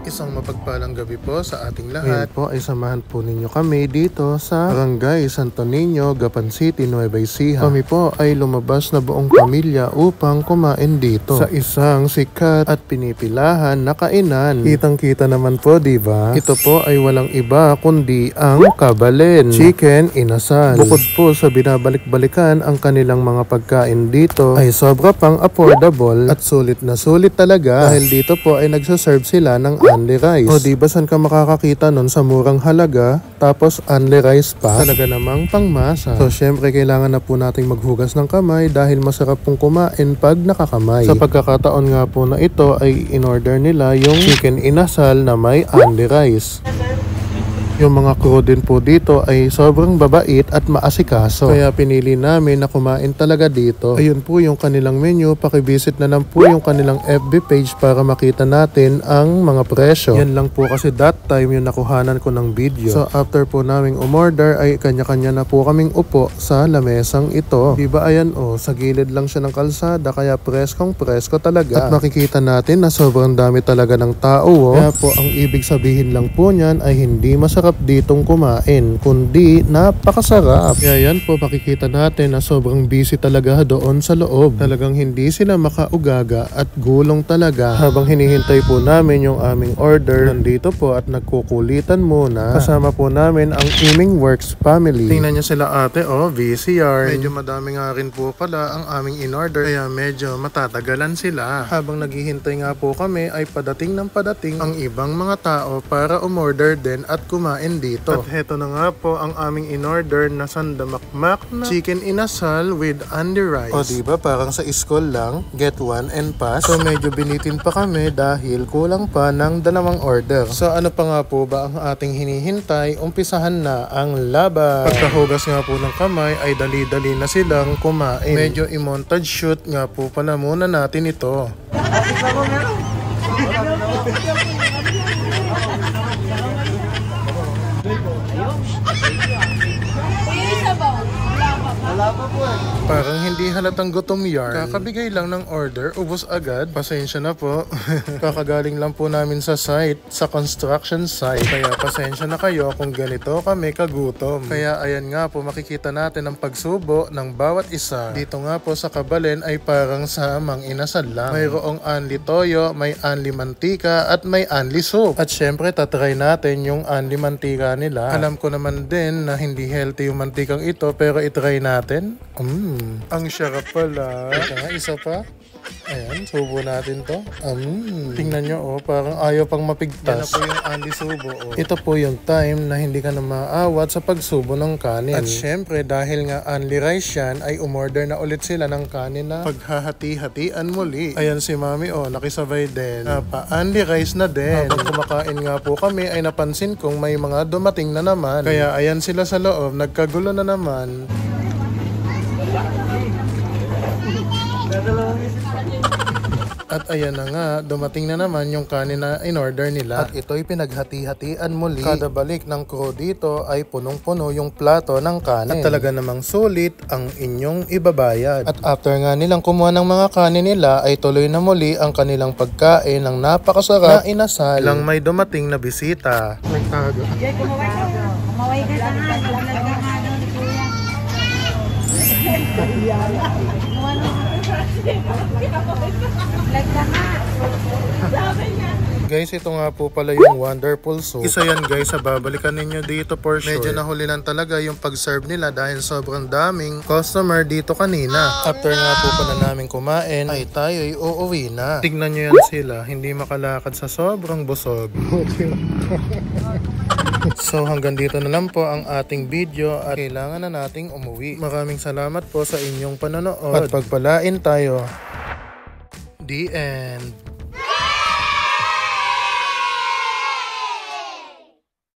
Isang mapagpalang gabi po sa ating lahat. Ngayon po ay samahan po ninyo kami dito sa Barangay Santo Niño, Gapan City, Nueva Ecija. Kami po ay lumabas na buong pamilya upang kumain dito sa isang sikat at pinipilahan na kainan. Kitang-kita naman po, diba? Ito po ay walang iba kundi ang Kabalen Chicken Inasal. Bukod po sa binabalik-balikan ang kanilang mga pagkain dito, ay sobra pang affordable at sulit na sulit talaga dahil dito po ay nagsaserve sila ng only rice. O diba saan ka makakakita nun sa murang halaga tapos only rice pa? Talaga namang pangmasa. So syempre kailangan na po nating maghugas ng kamay dahil masarap pong kumain pag nakakamay. Sa pagkakataon nga po na ito ay in-order nila yung chicken inasal na may only rice. Yung mga crew din po dito ay sobrang babait at maasikaso. Kaya pinili namin na kumain talaga dito. Ayun po yung kanilang menu. Pakivisit na lang po yung kanilang FB page para makita natin ang mga presyo. Yan lang po kasi that time yung nakuhanan ko ng video. So after po naming umorder ay kanya-kanya na po kaming upo sa lamesang ito. Diba ayan sa gilid lang siya ng kalsada kaya preskong presko talaga. At makikita natin na sobrang dami talaga ng tao. Kaya po ang ibig sabihin lang po niyan ay hindi masarap ditong kumain, kundi napakasarap. Kaya yan po makikita natin na sobrang busy talaga doon sa loob. Talagang hindi sila makaugaga at gulong talaga. Habang hinihintay po namin yung aming order, nandito po at nagkukulitan muna. Kasama po namin ang Iming Works family. Tingnan niyo sila ate, VCR. Medyo madami nga rin po pala ang aming in-order kaya medyo matatagalan sila. Habang naghihintay nga po kami ay padating ng padating ang ibang mga tao para umorder din at kumain dito. At heto na nga po ang aming in-order na sandamakmak na chicken inasal with only rice. O diba parang sa school lang, get one and pass. So medyo binitin pa kami dahil kulang pa ng dalawang order. So ano pa nga po ba ang ating hinihintay? Umpisahan na ang laban. Pagkahugas nga po ng kamay ay dali-dali na silang kumain. Medyo i-montage shoot nga po pala muna natin ito. Parang hindi halatang gutom yarn. Kakabigay lang ng order, ubos agad. Pasensya na po. Kakagaling lang po namin sa site, sa construction site. Kaya pasensya na kayo kung ganito kami kagutom. Kaya ayan nga po makikita natin ang pagsubo ng bawat isa. Dito nga po sa Kabalen ay parang sa Mang Inasal lang. Mayroong only toyo, may only mantika at may only soup. At syempre tatry natin yung only mantika nila. Alam ko naman din na hindi healthy yung mantikang ito pero itry natin. Ang sarap pala. Isa pa. Ayan, subo natin to. Tingnan nyo parang ayaw pang mapigtas. Yan na po yung only subo. Ito po yung time na hindi ka na maawat sa pagsubo ng kanin. At syempre dahil nga only rice yan ay umorder na ulit sila ng kanin na paghahati-hatian muli. Ayan si mami nakisabay din. Pa-only rice na din. Habang kumakain nga po kami ay napansin kong may mga dumating na naman. Kaya ayan sila sa loob, nagkagulo na naman. At ayan na nga, dumating na naman yung kanin na in-order nila. At ito'y pinaghati-hatian muli. Kada balik ng crew dito ay punong-puno yung plato ng kanin. At talaga namang sulit ang inyong ibabayad. At after nga nilang kumuha ng mga kanin nila ay tuloy na muli ang kanilang pagkain ng napakasarap na inasal. Lang may dumating na bisita. Nagtago. Kumaway ka sana. Guys, ito nga po pala yung wonderful soup. Isa yan guys sa babalikan ninyo dito for sure. Medyo nahulilan talaga yung pag-serve nila dahil sobrang daming customer dito kanina. After nga po pala namin kumain ay tayo'y uuwi na. Tignan nyo yan sila, hindi makalakad sa sobrang busog. So hanggang dito na lang po ang ating video at kailangan na nating umuwi. Maraming salamat po sa inyong panonood at pagpalain tayo. The end.